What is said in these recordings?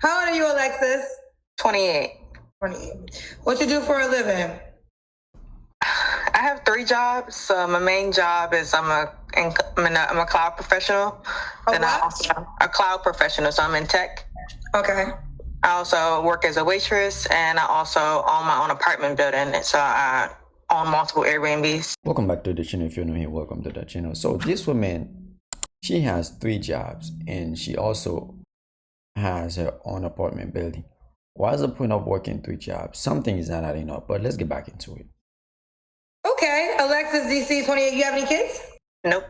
How old are you, Alexis? 28. 28. What you do for a living? I have 3 jobs. So my main job is I'm a cloud professional. Then I also a cloud professional, so I'm in tech. Okay. I also work as a waitress, and I also own my own apartment building. So I own multiple Airbnbs. Welcome back to the channel. If you're new here, welcome to the channel. So this woman, she has 3 jobs, and she also has her own apartment building. What's the point of working 3 jobs? Something is not adding up, but let's get back into it. Okay, Alexis DC 28. You have any kids? Nope.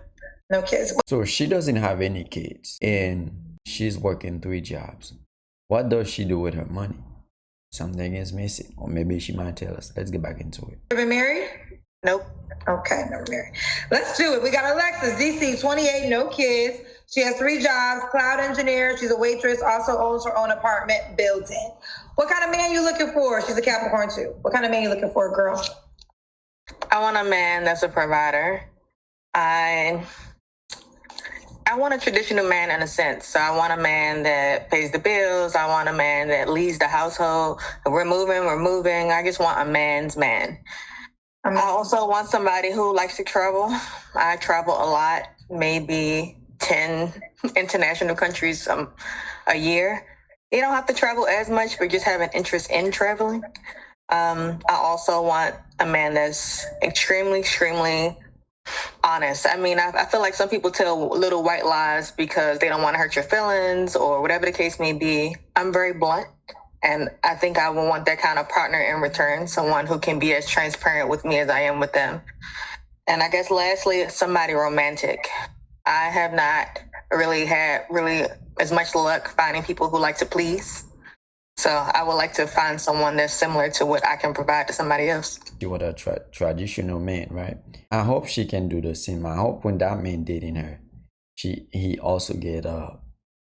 No kids. So she doesn't have any kids, and she's working 3 jobs. What does she do with her money? Something is missing, or maybe she might tell us. Let's get back into it. You been married? Nope. Okay, never married. Let's do it. We got Alexis DC 28, no kids. She has 3 jobs, cloud engineer. She's a waitress, also owns her own apartment building. What kind of man you looking for? She's a Capricorn too. What kind of man you looking for, girl? I want a man that's a provider. I want a traditional man in a sense. So I want a man that pays the bills. I want a man that leads the household. If we're moving. I just want a man's man. I also want somebody who likes to travel. I travel a lot, maybe 10 international countries a year. You don't have to travel as much, but just have an interest in traveling. I also want a man that's extremely honest. I mean, I feel like some people tell little white lies because they don't want to hurt your feelings or whatever the case may be. I'm very blunt, and I think I would want that kind of partner in return, someone who can be as transparent with me as I am with them. And I guess lastly, somebody romantic. I have not really had as much luck finding people who like to please. So I would like to find someone that's similar to what I can provide to somebody else. You want a traditional man, right? I hope she can do the same. I hope when that man dating her, he also get a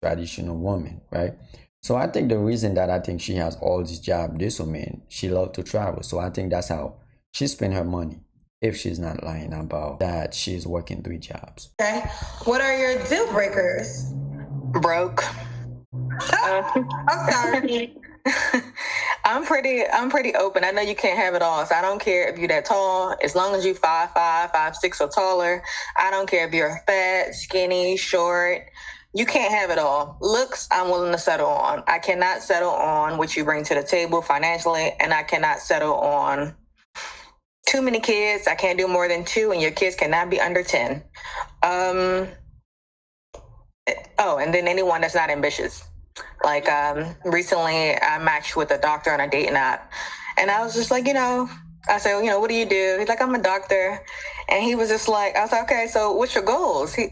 traditional woman, right? So I think the reason that I think she has all these jobs, this woman, she loves to travel. So I think that's how she spend her money, if she's not lying about that she's working 3 jobs. Okay. What are your deal breakers? Broke. I'm sorry. I'm pretty open. I know you can't have it all, so I don't care if you're that tall. As long as you 5'5", 5'6", or taller. I don't care if you're fat, skinny, short. You can't have it all. Looks, I'm willing to settle on. I cannot settle on what you bring to the table financially, and I cannot settle on too many kids. I can't do more than 2, and your kids cannot be under 10. And then anyone that's not ambitious. Like recently I matched with a doctor on a dating app, and I was just like, I said, what do you do? He's like, I'm a doctor. And he was just like, I was like, okay, so what's your goals? He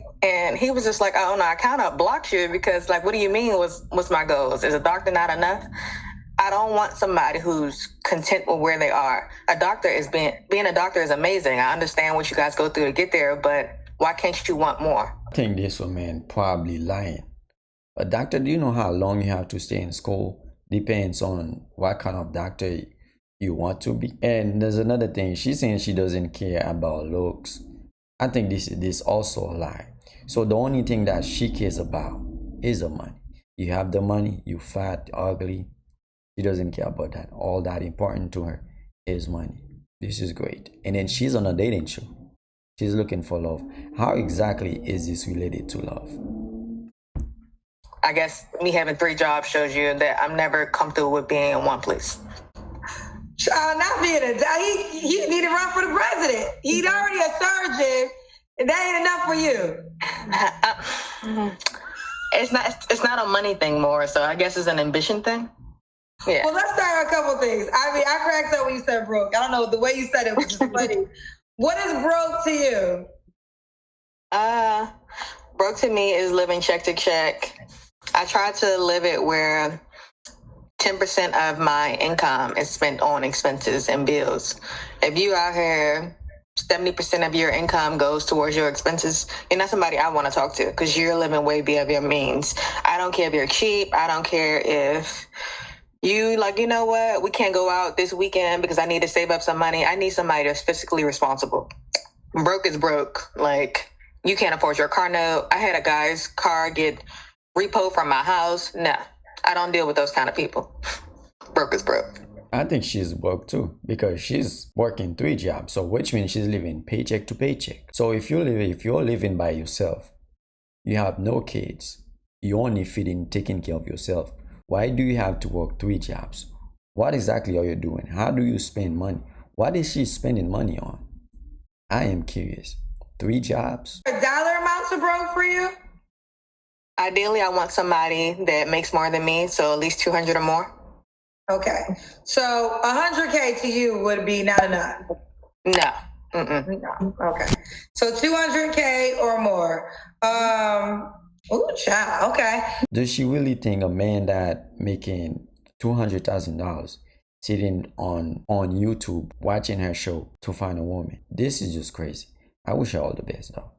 was just like, oh no, I kind of blocked you because like, what do you mean what's my goals? Is a doctor not enough? I don't want somebody who's content with where they are. Being a doctor is amazing. I understand what you guys go through to get there, but why can't you want more? I think this woman probably lying. A doctor, do you know how long you have to stay in school? Depends on what kind of doctor you want to be. And there's another thing. She's saying she doesn't care about looks. I think this also a lie. So the only thing that she cares about is the money. You have the money, you fat, ugly. She doesn't care about that. All that important to her is money. This is great. And then she's on a dating show. She's looking for love. How exactly is this related to love? I guess me having 3 jobs shows you that I'm never comfortable with being in one place. Not being he need to run for the president. He's already a surgeon, and that ain't enough for you. It's not a money thing more, so I guess it's an ambition thing. Yeah. Well, let's start with a couple things. I mean, I cracked up when you said broke. I don't know, the way you said it was just funny. What is broke to you? Broke to me is living check to check. I try to live it where 10% of my income is spent on expenses and bills. If you out here, 70% of your income goes towards your expenses, you're not somebody I want to talk to because you're living way beyond your means. I don't care if you're cheap. I don't care if you like, you know what, we can't go out this weekend because I need to save up some money. I need somebody that's fiscally responsible. Broke is broke. Like, you can't afford your car note. I had a guy's car get repo from my house. No, I don't deal with those kind of people. Broke is broke. I think she's broke too because she's working 3 jobs, so which means she's living paycheck to paycheck. So if you're living by yourself, you have no kids, you only taking care of yourself. Why do you have to work 3 jobs? What exactly are you doing? How do you spend money? What is she spending money on? I am curious. 3 jobs? Dollar amounts are broke for you? Ideally, I want somebody that makes more than me, so at least 200 or more. Okay. So 100K to you would be not enough? No. Mm-mm. No. Okay. So 200K or more. Ooh, child. Okay. Does she really think a man that making $200,000 sitting on YouTube watching her show to find a woman? This is just crazy. I wish her all the best though.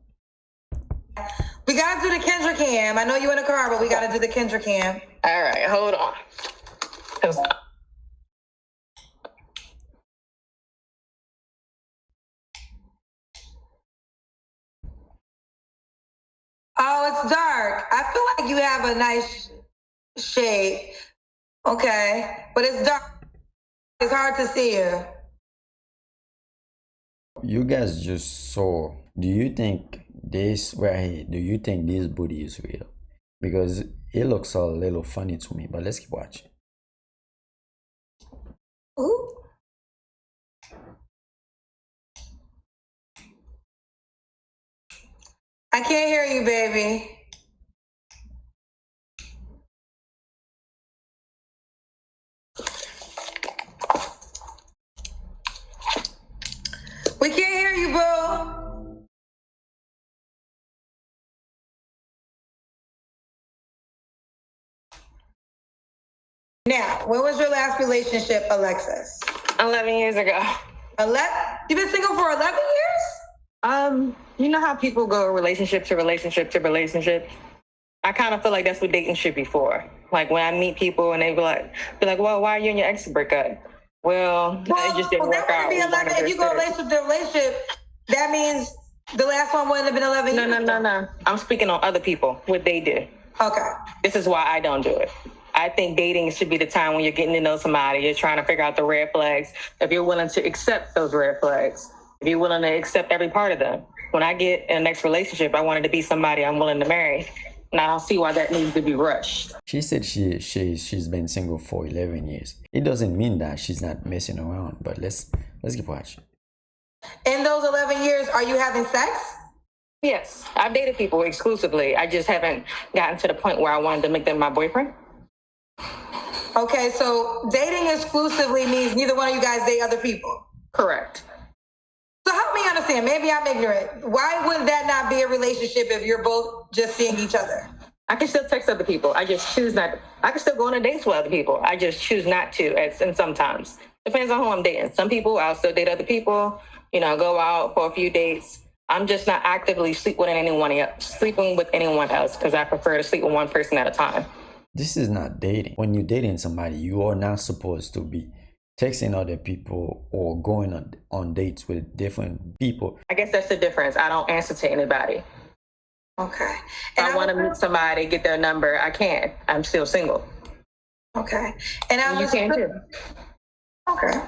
We gotta do the Kendra cam. I know you in the car, but we gotta do the Kendra cam. All right, hold on. Oh, it's dark. I feel like you have a nice shade. Okay. But it's dark. It's hard to see you. You guys just saw. Do you think this right here, do you think this booty is real? Because it looks a little funny to me, but let's keep watching. Ooh. I can't hear you, baby. We can't hear you, boo. Now, when was your last relationship, Alexis? 11 years ago. 11? You've been single for 11 years? You know how people go relationship to relationship to relationship? I kind of feel like that's what dating should be for. Like when I meet people and they be like, well, why are you and your ex break up? Well, it just didn't work out. Be 11. If you go relationship to relationship, that means the last one wouldn't have been 11 years. No. I'm speaking on other people, what they do. Okay. This is why I don't do it. I think dating should be the time when you're getting to know somebody. You're trying to figure out the red flags. If you're willing to accept those red flags, if you're willing to accept every part of them. When I get in the next relationship, I want it to be somebody I'm willing to marry. And I don't see why that needs to be rushed. She said she's been single for 11 years. It doesn't mean that she's not messing around, but let's keep watching. In those 11 years, are you having sex? Yes, I've dated people exclusively. I just haven't gotten to the point where I wanted to make them my boyfriend. Okay, so dating exclusively means neither one of you guys date other people. Correct. So help me understand. Maybe I'm ignorant. Why would that not be a relationship if you're both just seeing each other? I can still text other people. I just choose not. I can still go on a dates with other people. I just choose not to. And sometimes depends on who I'm dating. Some people I'll still date other people. Go out for a few dates. I'm just not actively sleeping with anyone else because I prefer to sleep with one person at a time. This is not dating. When you're dating somebody, you are not supposed to be texting other people or going on dates with different people. I guess that's the difference. I don't answer to anybody. Okay. And I want to meet somebody, get their number. I can't. I'm still single. Okay. And you can too. Okay.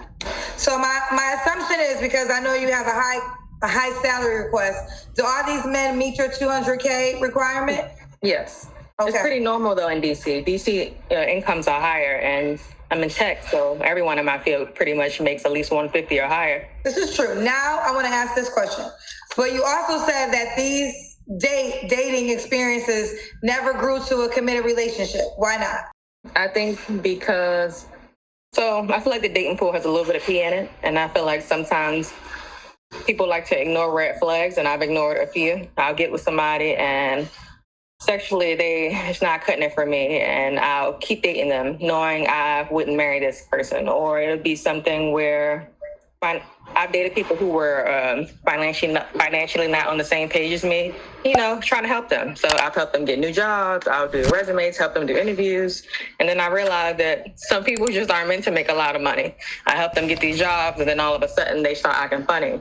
So my assumption is, because I know you have a high salary request, do all these men meet your 200K requirement? Yes. Okay. It's pretty normal though in DC. DC incomes are higher, and I'm in tech, so everyone in my field pretty much makes at least 150 or higher. This is true. Now I want to ask this question. But you also said that these dating experiences never grew to a committed relationship. Why not? I think because, I feel like the dating pool has a little bit of pee in it, and I feel like sometimes people like to ignore red flags, and I've ignored a few. I'll get with somebody and sexually it's not cutting it for me, and I'll keep dating them knowing I wouldn't marry this person. Or it'll be something where I've dated people who were financially not on the same page as me, trying to help them. So I've helped them get new jobs. I'll do resumes, help them do interviews. And then I realized that some people just aren't meant to make a lot of money. I help them get these jobs, and then all of a sudden they start acting funny.